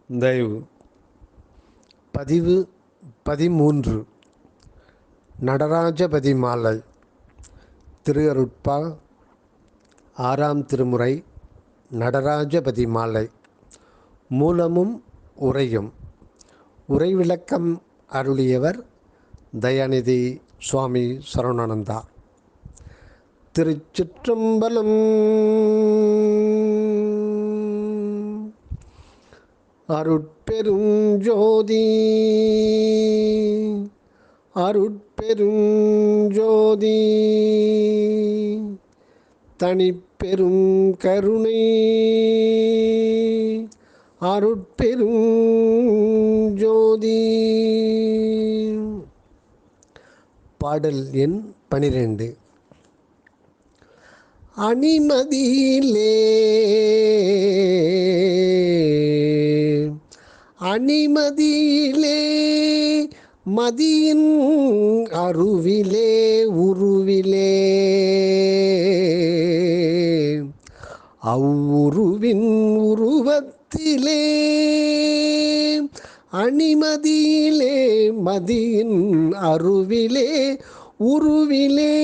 தயவு பதிவு 13 நடராஜபதி மாலை திருஅருட்பா 6ஆம் திருமுறை நடராஜபதி மாலை மூலமும் உரையும் உரை விளக்கம் அருளியவர் தயாநிதி சுவாமி சரவணானந்தா. திருச்சிற்றம்பலம். அருட்பெருஞ்சோதி அருட்பெருஞ்சோதி தனிப்பெரும் கருணை அருட்பெருஞ்சோதி. பாடல் எண் 12. அணிமதியிலே அணிமதியிலே மதியின் அருவிலே உருவிலே அவ்வுருவின் உருவத்திலே அணிமதியிலே மதியின் அருவிலே உருவிலே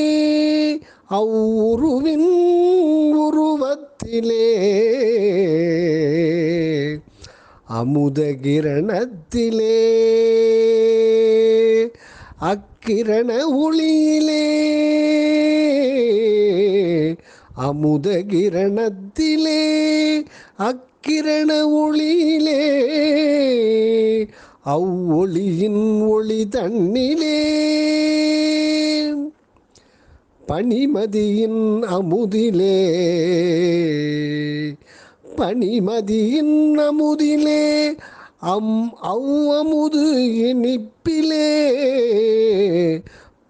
அவ்வுருவின் உருவத்திலே அமுதகிரணத்திலே அக்கிரண ஒளியிலே அமுதகிரணத்திலே அக்கிரண ஒளியிலே அவ்வொளியின் ஒளி தன்னிலே பனிமதியின் அமுதிலே பனிமதியின் அமுதிலே அவ்வமுது இனிப்பிலே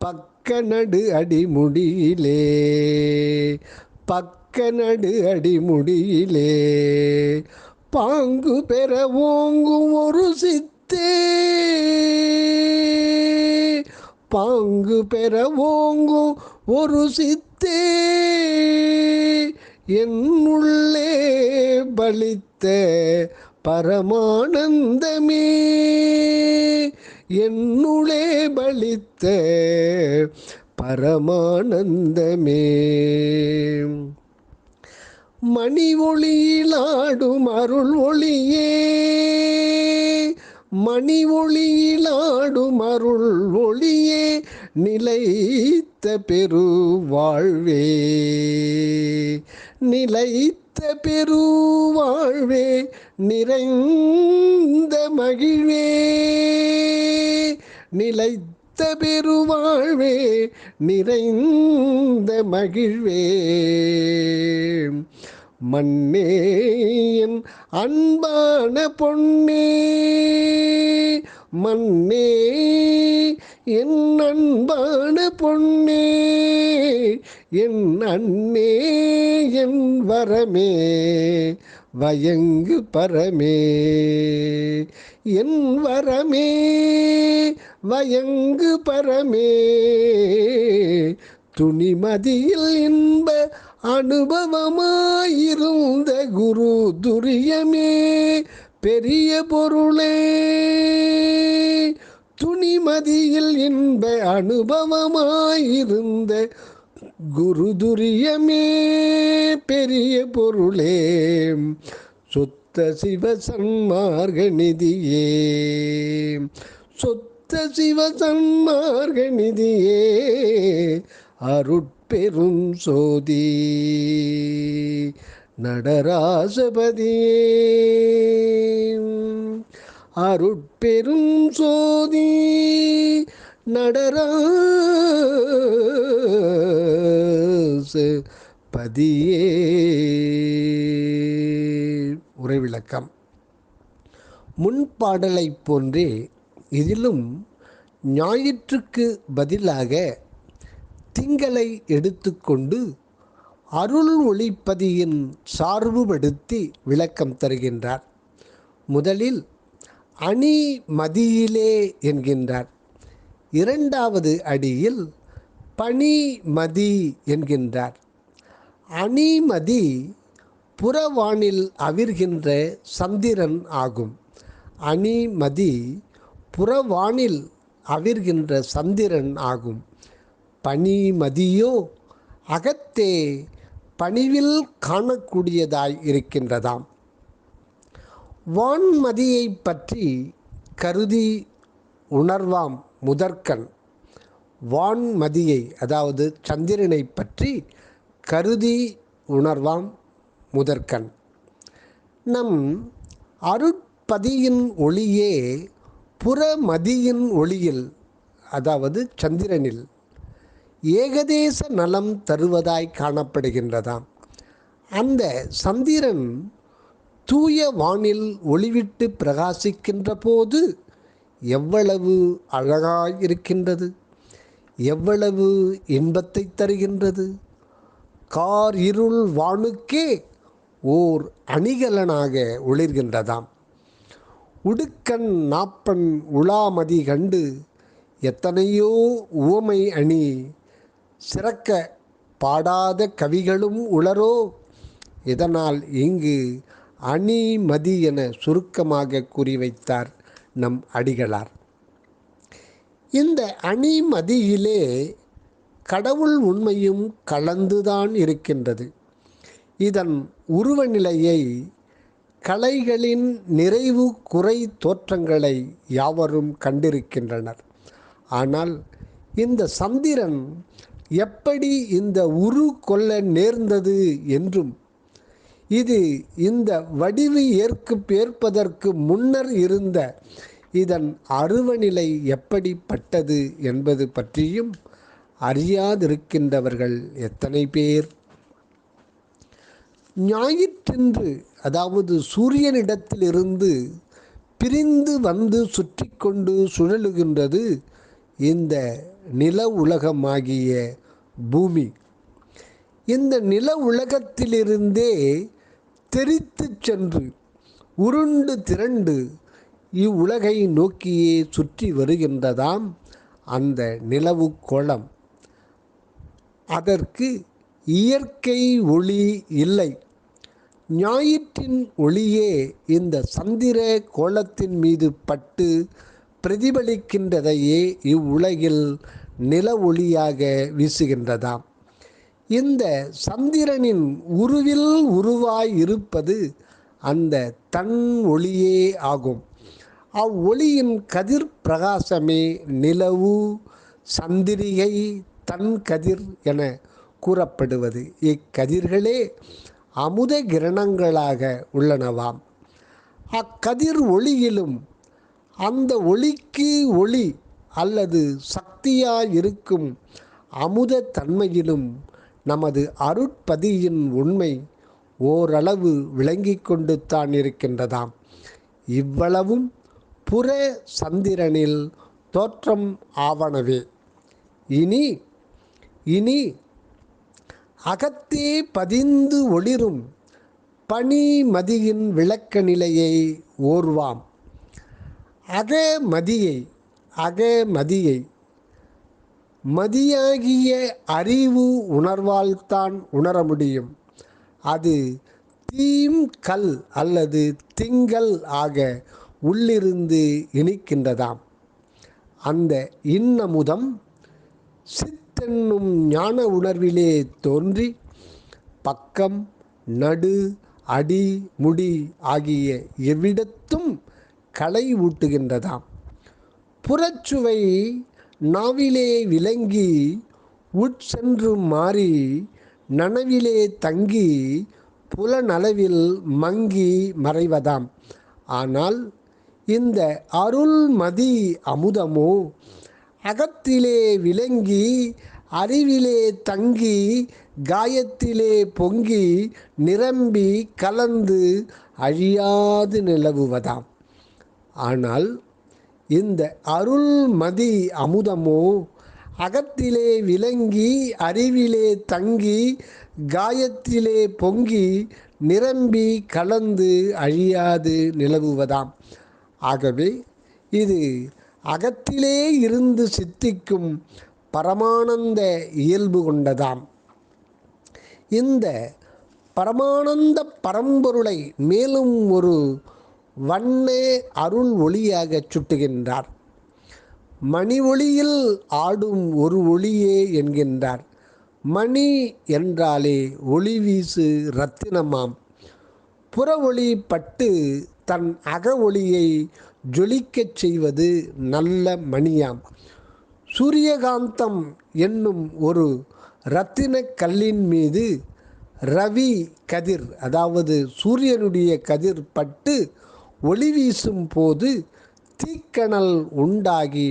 பக்க நடு அடிமுடியிலே பக்க நடு அடிமுடியிலே பாங்கு பெற ஓங்கும் ஒரு சித்தே பாங்கு பெற ஓங்கும் ஒரு சித்தே என்னுள்ளே பலித்த பரமானந்தமே என்னுள்ளே பலித்த பரமானந்தமே மணி ஒளியிலாடும் அருள் ஒளியே மணி ஒளியிலாடும் அருள் ஒளியே நிலைத்த பெருவாழ்வே நிலைத்த பெருவாழ்வே நிறைந்த மகிழ்வே நிலைத்த பெருவாழ்வே நிறைந்த மகிழ்வே மன்னே என் அன்பான பொன்னே மன்னே என் அன்பான பொன்னே என் அன்னே என் வரமே வயங்கு பரமே என் வரமே வயங்கு பரமே துணிமதியில் இன்ப அனுபவமாயிருந்த குரு துரியமே பெரிய பொருளே துணிமதியில் இன்ப அனுபவமாயிருந்த குரு துரியமே பெரிய பொருளே சுத்த சிவ சன்மார்க நிதியே சுத்த சிவ சன்மார்க நிதியே அருட்பெரும் சோதி நடராஜபதியே அருட்பெரும் சோதி நடராஜபதியே. உரை விளக்கம். முன்பாடலைப் போன்றே இதிலும் ஞாயிற்றுக்கு பதிலாக திங்களை எடுத்துக்கொண்டு அருள் ஒளிப்பதியின் சார்புபடுத்தி விளக்கம் தருகின்றார். முதலில் அணி மதியிலே என்கின்றார். இரண்டாவது அடியில் பனி மதி என்கின்றார். அணிமதி புறவானில் அவிர்கின்ற சந்திரன் ஆகும். அணிமதி புறவானில் அவிர்கின்ற சந்திரன் ஆகும். பனிமதியோ அகத்தே பணிவில் காணக்கூடியதாய் இருக்கின்றதாம். வான்மதியை பற்றி கருதி உணர்வாம் முதற்கண். வான்மதியை அதாவது சந்திரனை பற்றி கருதி உணர்வாம் முதற்கண். நம் அருட்பதியின் ஒளியே புறமதியின் ஒளியில் அதாவது சந்திரனில் ஏகதேச நலம் தருவதாய் காணப்படுகின்றதாம். அந்த சந்திரன் தூய வானில் ஒளிவிட்டு பிரகாசிக்கின்ற போது எவ்வளவு அழகாயிருக்கின்றது, எவ்வளவு இன்பத்தை தருகின்றது. கார் இருள் வானுக்கே ஓர் அணிகலனாக ஒளிர்கின்றதாம். உடுக்கண் நாப்பன் உலாமதி கண்டு எத்தனையோ உவமை அணி சிறக்க பாடாத கவிகளும் உளரோ. இதனால் இங்கு அணிமதி என சுருக்கமாக கூறி வைத்தார் நம் அடிகளார். இந்த அணிமதியிலே கடவுள் உண்மையும் கலந்துதான் இருக்கின்றது. இதன் உருவநிலையை, கலைகளின் நிறைவு குறை தோற்றங்களை யாவரும் கண்டிருக்கின்றனர். ஆனால் இந்த சந்திரன் எப்படி இந்த உரு கொள்ள நேர்ந்தது என்றும், இது இந்த வடிவு ஏற்பதற்கு முன்னர் இருந்த இதன் அருவநிலை எப்படிப்பட்டது என்பது பற்றியும் அறியாதிருக்கின்றவர்கள் எத்தனை பேர். ஞாயிற்றன்று அதாவது சூரியனிடத்திலிருந்து பிரிந்து வந்து சுற்றி கொண்டு சுழலுகின்றது இந்த நில உலகமாகிய பூமி. இந்த நில உலகத்திலிருந்தே தெரித்து சென்று உருண்டு திரண்டு இவ்வுலகை நோக்கியே சுற்றி வருகின்றதாம் அந்த நிலவு கோளம். அதற்கு இயற்கை ஒளி இல்லை. ஞாயிற்றின் ஒளியே இந்த சந்திர கோளத்தின் மீது பட்டு பிரதிபலிக்கின்றதையே இவ்வுலகில் நில ஒளியாக வீசுகின்றதாம். இந்த சந்திரனின் உருவில் உருவாய் இருப்பது அந்த தன் ஒளியே ஆகும். அவ்வொளியின் கதிர் பிரகாசமே நிலவு, சந்திரிகை, தன் கதிர் என கூறப்படுவது. இக்கதிர்களே அமுத கிரணங்களாக உள்ளனவாம். அக்கதிர் ஒளியிலும் அந்த ஒளிக்கு ஒளி அல்லது சக்தியாயிருக்கும் அமுத தன்மையிலும் நமது அருட்பதியின் உண்மை ஓரளவு விளங்கி கொண்டு தான் இருக்கின்றதாம். இவ்வளவும் புற சந்திரனில் தோற்றம் ஆவனவே. இனி அகத்தே பதிந்து ஒளிரும் பனிமதியின் விளக்க நிலையை ஓர்வாம். அகமதியை மதியாகிய அறிவு உணர்வால்தான் உணர முடியும். அது தீம்கல் அல்லது திங்கள் ஆக உள்ளிருந்து இனிக்கின்றதாம். அந்த இன்னமுதம் சித்தென்னும் ஞான உணர்விலே தோன்றி பக்கம், நடு, அடி, முடி ஆகிய எவ்விடத்தும் களை ஊட்டுகின்றதாம். புறச்சுவை நாவிலே விளங்கி உட்சென்று மாறி நனவிலே தங்கி புலனளவில் மங்கி மறைவதாம். ஆனால் இந்த அருள்மதி அமுதமோ அகத்திலே விளங்கி அறிவிலே தங்கி காயத்திலே பொங்கி நிரம்பி கலந்து அழியாது நிலவுவதாம். ஆனால் இந்த அருள்மதி அமுதமோ அகத்திலே விளங்கி அறிவிலே தங்கி காயத்திலே பொங்கி நிரம்பி கலந்து அழியாது நிலவுவதாம். ஆகவே இது அகத்திலே இருந்து சித்திக்கும் பரமானந்த இயல்பு கொண்டதாம். இந்த பரமானந்த பரம்பொருளை மேலும் ஒரு வண்ண அருள் ஒளியாகச் சுட்டுகின்றார். மணி ஒளியில் ஆடும் ஒரு ஒளியே என்கின்றார். மணி என்றாலே ஒளி வீசு இரத்தினமாம். புற ஒளி பட்டு தன் அக ஒளியை ஜொலிக்கச் செய்வது நல்ல மணியாம். சூரியகாந்தம் என்னும் ஒரு இரத்தின கல்லின் மீது ரவி கதிர், அதாவது சூரியனுடைய கதிர் பட்டு ஒளி வீசும் போது தீக்கணல் உண்டாகி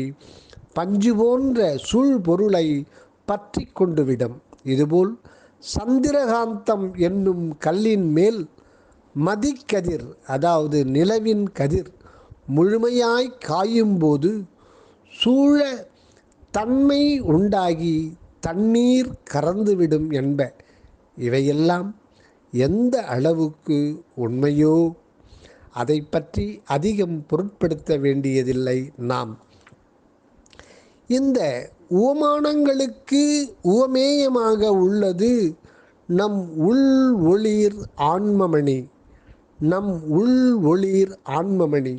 பஞ்சு போன்ற சூழ்பொருளை பற்றி கொண்டுவிடும். இதுபோல் சந்திரகாந்தம் என்னும் கல்லின் மேல் மதிக்கதிர், அதாவது நிலவின் கதிர் முழுமையாய் காயும்போது சூழ தன்மை உண்டாகி தண்ணீர் கறந்துவிடும் என்ப. இவையெல்லாம் எந்த அளவுக்கு உண்மையோ அதை பற்றி அதிகம் பொருட்படுத்த வேண்டியதில்லை நாம். இந்த உவமானங்களுக்கு உவமேயமாக உள்ளது நம் உள் ஒளிர் ஆன்மமணி. நம் உள் ஒளிர் ஆன்மமணி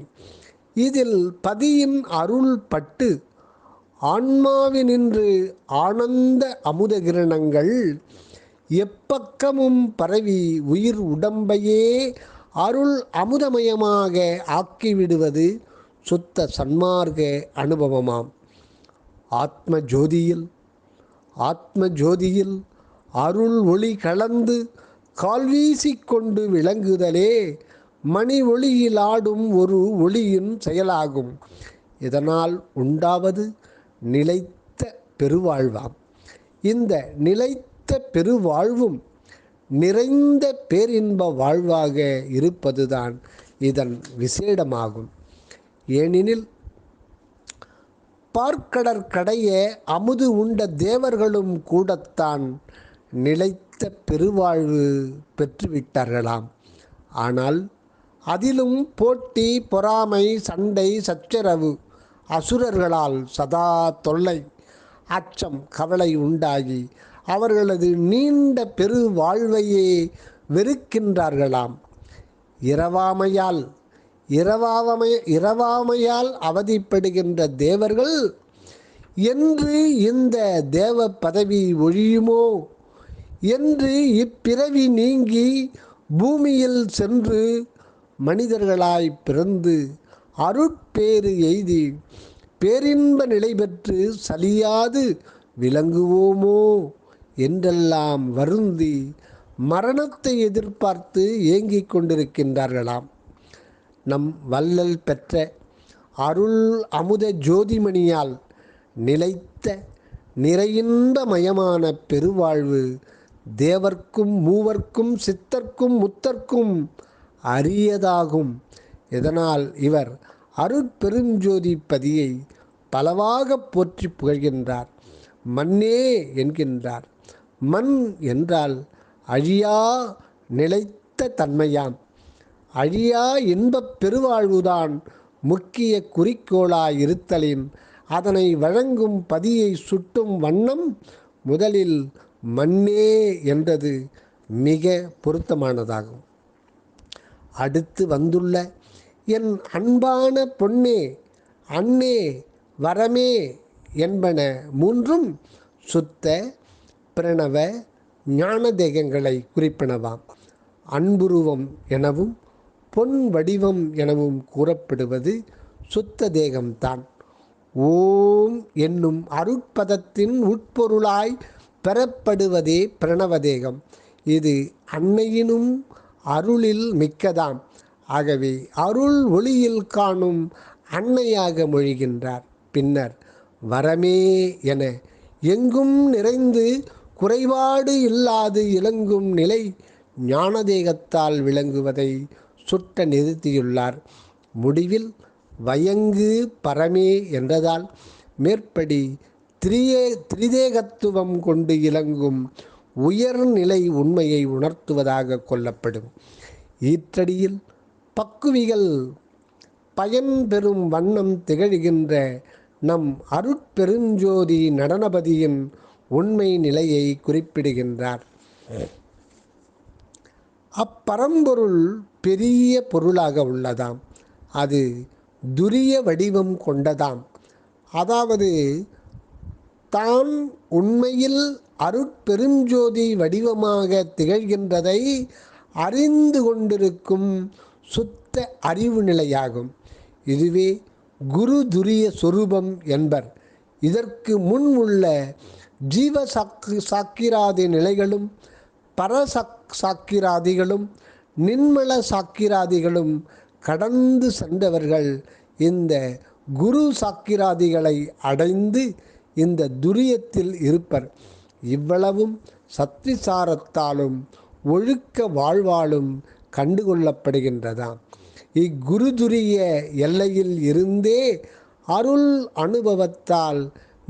இதில் பதியின் அருள் பட்டு ஆன்மாவினின்று ஆனந்த அமுத கிரணங்கள் எப்பக்கமும் பரவி உயிர் உடம்பையே அருள் அமுதமயமாக ஆக்கிவிடுவது சுத்த சன்மார்க்க அனுபவமாம். ஆத்ம ஜோதியில் அருள் ஒளி கலந்து கால்வீசிக்கொண்டு விளங்குதலே மணி ஒளியில் ஆடும் ஒரு ஒளியின் செயலாகும். இதனால் உண்டாவது நிலைத்த பெருவாழ்வாம். இந்த நிலைத்த பெருவாழ்வும் நிறைந்த பேரின்ப வாழ்வாக இருப்பதுதான் இதன் விசேடமாகும். ஏனெனில் பார்க்கடற்கடைய அமுது உண்ட தேவர்களும் கூடத்தான் நிலைத்த பெருவாழ்வு பெற்றுவிட்டார்களாம். ஆனால் அதிலும் போட்டி, பொறாமை, சண்டை, சச்சரவு, அசுரர்களால் சதா தொல்லை, அச்சம், கவலை உண்டாகி அவர்களது நீண்ட பெரு வாழ்வையே வெறுக்கின்றார்களாம். இரவாமையால் அவதிப்படுகின்ற தேவர்கள் என்று இந்த தேவ பதவி ஒழியுமோ என்று இப்பிறவி நீங்கி பூமியில் சென்று மனிதர்களாய் பிறந்து அருட்பேறு எய்தி பேரின்ப நிலை பெற்று சலியாது விளங்குவோமோ என்றெல்லாம் வருந்தி மரணத்தை எதிர்பார்த்து ஏங்கிக் கொண்டிருக்கின்றார்களாம். நம் வள்ளல் பெற்ற அருள் அமுத ஜோதிமணியால் நிலைத்த நிறையின்பமயமான பெருவாழ்வு தேவர்க்கும் மூவர்க்கும் சித்தர்க்கும் முத்தர்க்கும் அரியதாகும். இதனால் இவர் அருட்பெருஞ்சோதி பதியை பலவாக போற்றி புகழ்கின்றார். மண்ணே என்கின்றார். மண் என்றால் அழியா நிலைத்த தன்மையாம். அழியா இன்பப் பெருவாழ்வுதான் முக்கிய குறிக்கோளாய் இருத்தலின் அதனை வழங்கும் பதியை சுட்டும் வண்ணம் முதலில் மண்ணே என்றது மிக பொருத்தமானதாகும். அடுத்து வந்துள்ள என் அன்பான பொன்னே, அன்னே, வரமே என்பன மூன்றும் சுத்த பிரணவ ஞான தேகங்களை குறிப்பினவாம். அன்புருவம் எனவும் பொன் வடிவம் எனவும் கூறப்படுவது சுத்த தேகம்தான். ஓம் என்னும் அருட்பதத்தின் உட்பொருளாய் பெறப்படுவதே பிரணவதேகம். இது அன்னையினும் அருளில் மிக்கதாம். ஆகவே அருள் ஒளியில் காணும் அன்னையாக மொழிகின்றார். பின்னர் வரமே என எங்கும் நிறைந்து குறைபாடு இல்லாது இலங்கும் நிலை ஞானதேகத்தால் விளங்குவதை சுட்ட நிறுத்தியுள்ளார். முடிவில் வயங்கு பரமே என்றதால் மேற்படி திரிதேகத்துவம் கொண்டு இலங்கும் உயர்நிலை உண்மையை உணர்த்துவதாக கொள்ளப்படும். ஈற்றடியில் பக்குவிகள் பயன்பெறும் வண்ணம் திகழ்கின்ற நம் அருட்பெருஞ்சோதி நடனபதியின் உண்மை நிலையை குறிப்பிடுகின்றார். அப்பரம்பொருள் பெரிய பொருளாக உள்ளதாம். அது துரிய வடிவம் கொண்டதாம். அதாவது தான் உண்மையில் அருட்பெருஞ்சோதி வடிவமாக திகழ்கின்றதை அறிந்து கொண்டிருக்கும் சுத்த அறிவு நிலையாகும். இதுவே குரு துரிய சொரூபம் என்பர். இதற்கு முன் உள்ள ஜீவ சாக்கிராதி நிலைகளும் சாக்கிராதிகளும் நின்மல சாக்கிராதிகளும் கடந்து சென்றவர்கள் இந்த குரு சாக்கிராதிகளை அடைந்து இந்த துரியத்தில் இருப்பர். இவ்வளவும் சத்விசாரத்தாலும் ஒழுக்க வாழ்வாலும் கண்டுகொள்ளப்படுகின்றதாம். இக்குருதுரிய எல்லையில் இருந்தே அருள் அனுபவத்தால்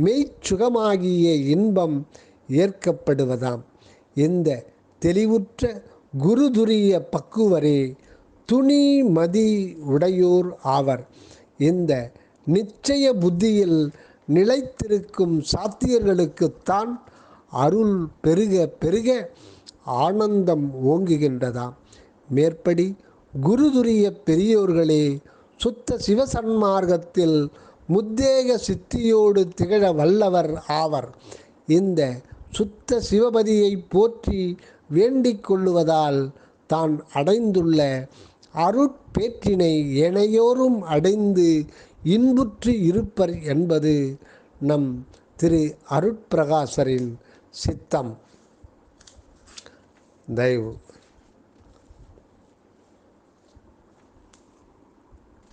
மெய்ச்சுகமாகிய இன்பம் ஏற்கப்படுவதாம். இந்த தெளிவுற்ற குருதுரிய பக்குவரே துணி மதி உடையோர் ஆவர். இந்த நிச்சய புத்தியில் நிலைத்திருக்கும் சாத்தியர்களுக்குத்தான் அருள் பெருக பெருக ஆனந்தம் ஓங்குகின்றதாம். மேற்படி குருதுரிய பெரியோர்களே சுத்த சிவசன்மார்க்கத்தில் முத்தேக சித்தியோடு திகழ வல்லவர் ஆவர். இந்த சுத்த சிவபதியை போற்றி வேண்டிக் கொள்ளுவதால் தான் அடைந்துள்ள அருட்பேற்றினை ஏனையோரும் அடைந்து இன்புற்று இருப்பர் என்பது நம் திரு அருட்பிரகாசரின் சித்தம். தயவு.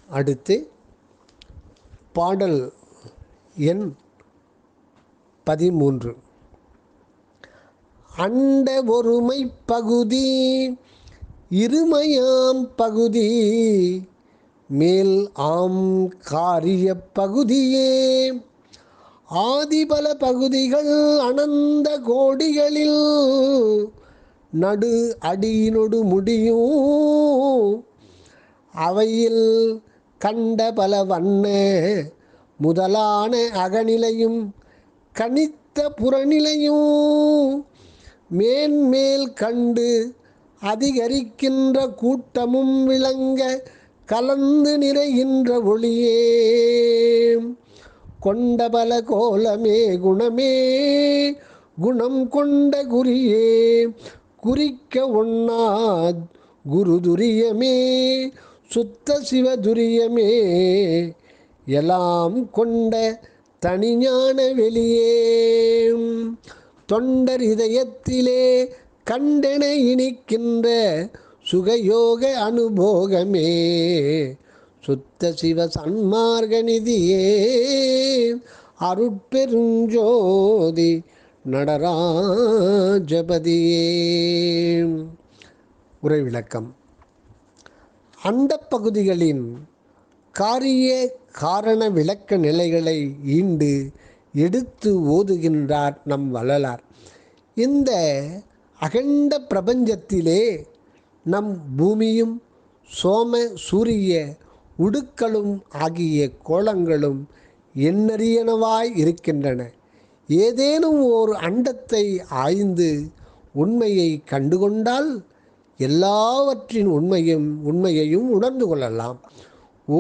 அடுத்து பாடல் எண் 13. அண்ட ஒருமை பகுதி இருமையாம் பகுதி மேல் ஆம் காரிய பகுதியே ஆதிபல பகுதிகள் அனந்த கோடிகளில் நடு அடியினொடு முடியும் அவையில் கண்ட பல வண்ண முதலான அகநிலையும் கனித்த புறநிலையும் மேன்மேல் கண்டு அதிகரிக்கின்ற கூட்டமும் விளங்க கலந்து நிறைகின்ற ஒளியே கொண்ட பல கோலமே குணமே குணம் கொண்ட குறியே குறிக்க ஒண்ணா குருதுரியமே சுத்த சிவதுரியமே எல்லாம் கொண்ட தனிஞான வெளியே தொண்டர் இதயத்திலே கண்டென இனிக்கின்ற சுகயோக அனுபோகமே சுத்த சிவ சன்மார்க்க நிதியே அருட்பெருஞ்சோதி நடராஜபதியே. உரை விளக்கம். அண்டப்பகுதிகளின் காரிய காரண விளக்க நிலைகளை ஈண்டு எடுத்து ஓதுகின்றார் நம் வள்ளலார். இந்த அகண்ட பிரபஞ்சத்திலே நம் பூமியும் சோம சூரிய உடுக்களும் ஆகிய கோலங்களும் எண்ணறியனவாய் இருக்கின்றன. ஏதேனும் ஓர் அண்டத்தை ஆய்ந்து உண்மையை கண்டுகொண்டால் எல்லாவற்றின் உண்மையையும் உணர்ந்து கொள்ளலாம்.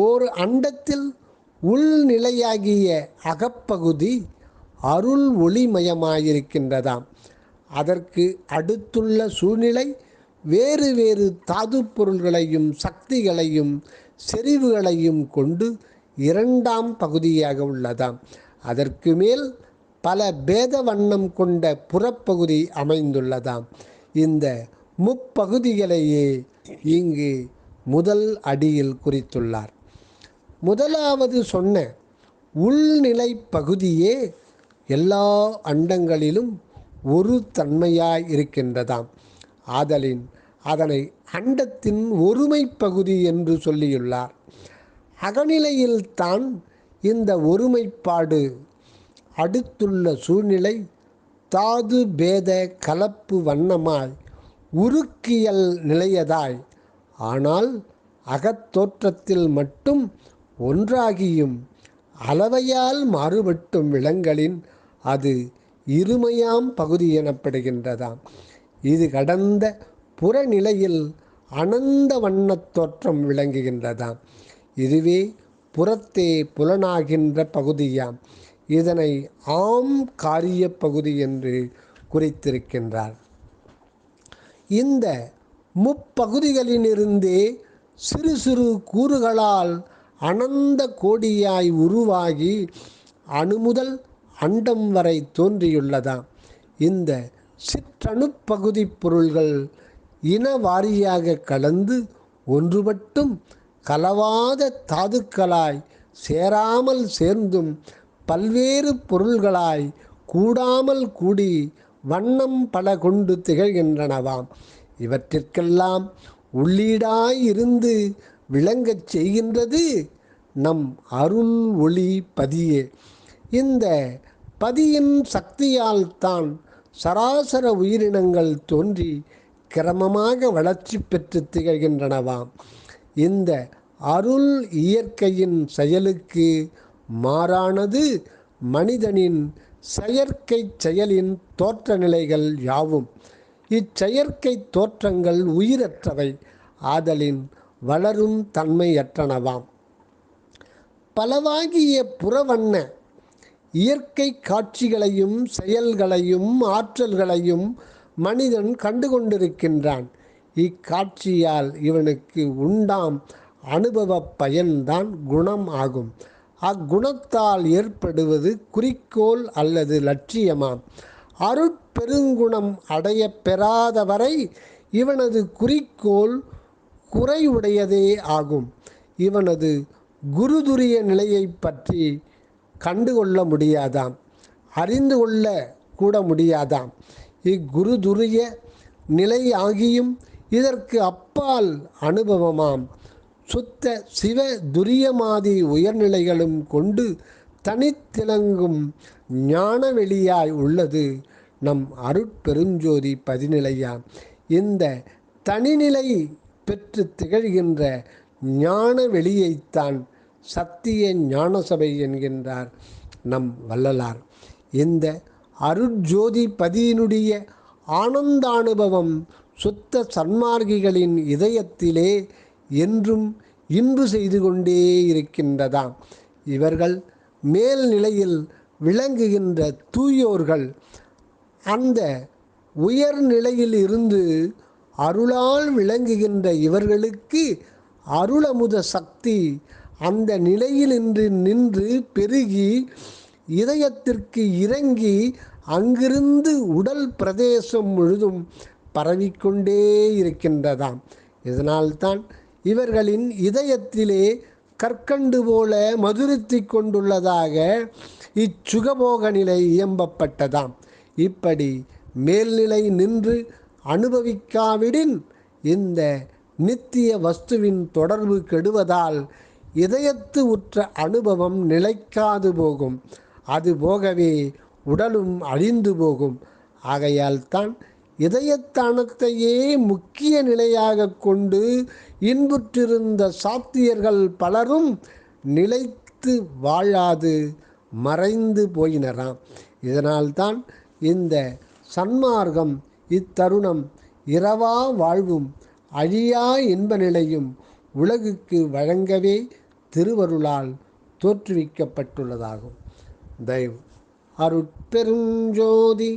ஓர் அண்டத்தில் உள்நிலையாகிய அகப்பகுதி அருள் ஒளிமயமாயிருக்கின்றதாம். அதற்கு அடுத்துள்ள சூழ்நிலை வேறு வேறு தாது பொருள்களையும் சக்திகளையும் செறிவுகளையும் கொண்டு இரண்டாம் பகுதியாக உள்ளதாம். அதற்கு மேல் பல பேத வண்ணம் கொண்ட புறப்பகுதி அமைந்துள்ளதாம். இந்த முப்பகுதிகளையே இங்கு முதல் அடியில் குறித்துள்ளார். முதலாவது சொன்ன உள்நிலை பகுதியே எல்லா அண்டங்களிலும் ஒரு தன்மையாய் இருக்கின்றதாம். ஆதலின் அதனை அண்டத்தின் ஒருமை பகுதி என்று சொல்லியுள்ளார். அகநிலையில் தான் இந்த ஒருமைப்பாடு. அடுத்துள்ள சூழ்நிலை தாது பேத கலப்பு வண்ணமாய் உருக்கியல் நிலையதாய், ஆனால் அகத்தோற்றத்தில் மட்டும் ஒன்றாகியும் அளவையால் மாறுபட்டும் விலங்கலின் அது இருமையாம் பகுதி எனப்படுகின்றதாம். இது கடந்த புறநிலையில் அனந்த வண்ணத் தோற்றம் விளங்குகின்றதாம். இதுவே புறத்தே புலனாகின்ற பகுதியாம். இதனை ஆம் காரிய பகுதி என்று குறித்திருக்கின்றார். இந்த முப்பகுதிகளிலிருந்தே சிறு சிறு கூறுகளால் அனந்த கோடியாய் உருவாகி அணுமுதல் அண்டம் வரை தோன்றியுள்ளதாம். இந்த சிற்றணுப்பகுதி பொருள்கள் இன வாரியாக கலந்து ஒன்றுபட்டும் கலவாத தாதுக்களாய் சேராமல் சேர்ந்தும் பல்வேறு பொருள்களாய் கூடாமல் கூடி வண்ணம் பல கொண்டு திகழ்கின்றனவாம். இவற்றிற்கெல்லாம் உள்ளீடாய் இருந்து விளங்கச் செய்கின்றது நம் அருள் ஒளி பதியே. இந்த பதியின் சக்தியால் தான் சராசர உயிரினங்கள் தோன்றி கிரமமாக வளர்ச்சி பெற்று திகழ்கின்றனவாம். இந்த அருள் இயற்கையின் செயலுக்கு மாறானது மனிதனின் செயற்கை செயலின் தோற்ற நிலைகள் யாவும். இச்செயற்கை தோற்றங்கள் உயிரற்றவை ஆதலின் வளரும் தன்மையற்றனவாம். பலவாகிய புறவண்ண இயற்கை காட்சிகளையும் செயல்களையும் ஆற்றல்களையும் மனிதன் கண்டுகொண்டிருக்கின்றான். இக்காட்சியால் இவனுக்கு உண்டாம் அனுபவ பயன்தான் குணம் ஆகும். அக்குணத்தால் ஏற்படுவது குறிக்கோள் அல்லது லட்சியமாம். அருட்பெருங்குணம் அடைய பெறாதவரை இவனது குறிக்கோள் குறைவுடையதே ஆகும். இவனது குருதுரிய நிலையை பற்றி கண்டுகொள்ள முடியாதாம், அறிந்து கொள்ள கூட முடியாதாம். இக்குருதுரிய நிலை ஆகியும் இதற்கு அப்பால் அனுபவமாம். சுத்த சிவ துரியமாதி உயர்நிலைகளும் கொண்டு தனித்திலங்கும் ஞான வெளியாய் உள்ளது நம் அருட்பெருஞ்சோதி பதிநிலையாம். இந்த தனிநிலை பெற்று திகழ்கின்ற ஞான வெளியைத்தான் சத்திய ஞான சபை என்கின்றார் நம் வள்ளலார். இந்த அருட்ஜோதி பதியினுடைய ஆனந்தானுபவம் சுத்த சன்மார்க்கிகளின் இதயத்திலே என்றும் இன்பு செய்து கொண்டே இருக்கின்றதாம். இவர்கள் மேல்நிலையில் விளங்குகின்ற தூயோர்கள் அந்த உயர்நிலையில் இருந்து அருளால் விளங்குகின்ற இவர்களுக்கு அருளமுத சக்தி அந்த நிலையில் நின்று பெருகி இதயத்திற்கு இறங்கி அங்கிருந்து உடல் பிரதேசம் முழுதும் பரவிக்கொண்டே இருக்கின்றதாம். இதனால்தான் இவர்களின் இதயத்திலே கற்கண்டு போல மதுரித்து கொண்டுள்ளதாக இச்சுகபோக நிலை இயம்பப்பட்டதாம். இப்படி மேல்நிலை நின்று அனுபவிக்காவிடின் இந்த நித்திய வஸ்துவின் தொடர்பு கெடுவதால் இதயத்து உற்ற அனுபவம் நிலைக்காது போகும். அது போகவே உடலும் அழிந்து போகும். ஆகையால் தான் இதயத்தானத்தையே முக்கிய நிலையாக கொண்டு இன்புற்றிருந்த சாத்தியர்கள் பலரும் நிலைத்து வாழாது மறைந்து போயினராம். இதனால்தான் இந்த சன்மார்க்கம் இத்தருணம் இரவா வாழ்வும் அழியா இன்ப நிலையும் உலகுக்கு வழங்கவே திருவருளால் தோற்றுவிக்கப்பட்டுள்ளதாகும். தயவு அருட்பெருஞ்சோதி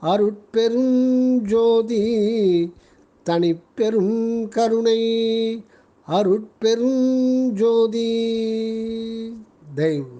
அருட்பெருஞ்சோதி தனிப்பெரும் கருணை அருட்பெருஞ்சோதி. தயவு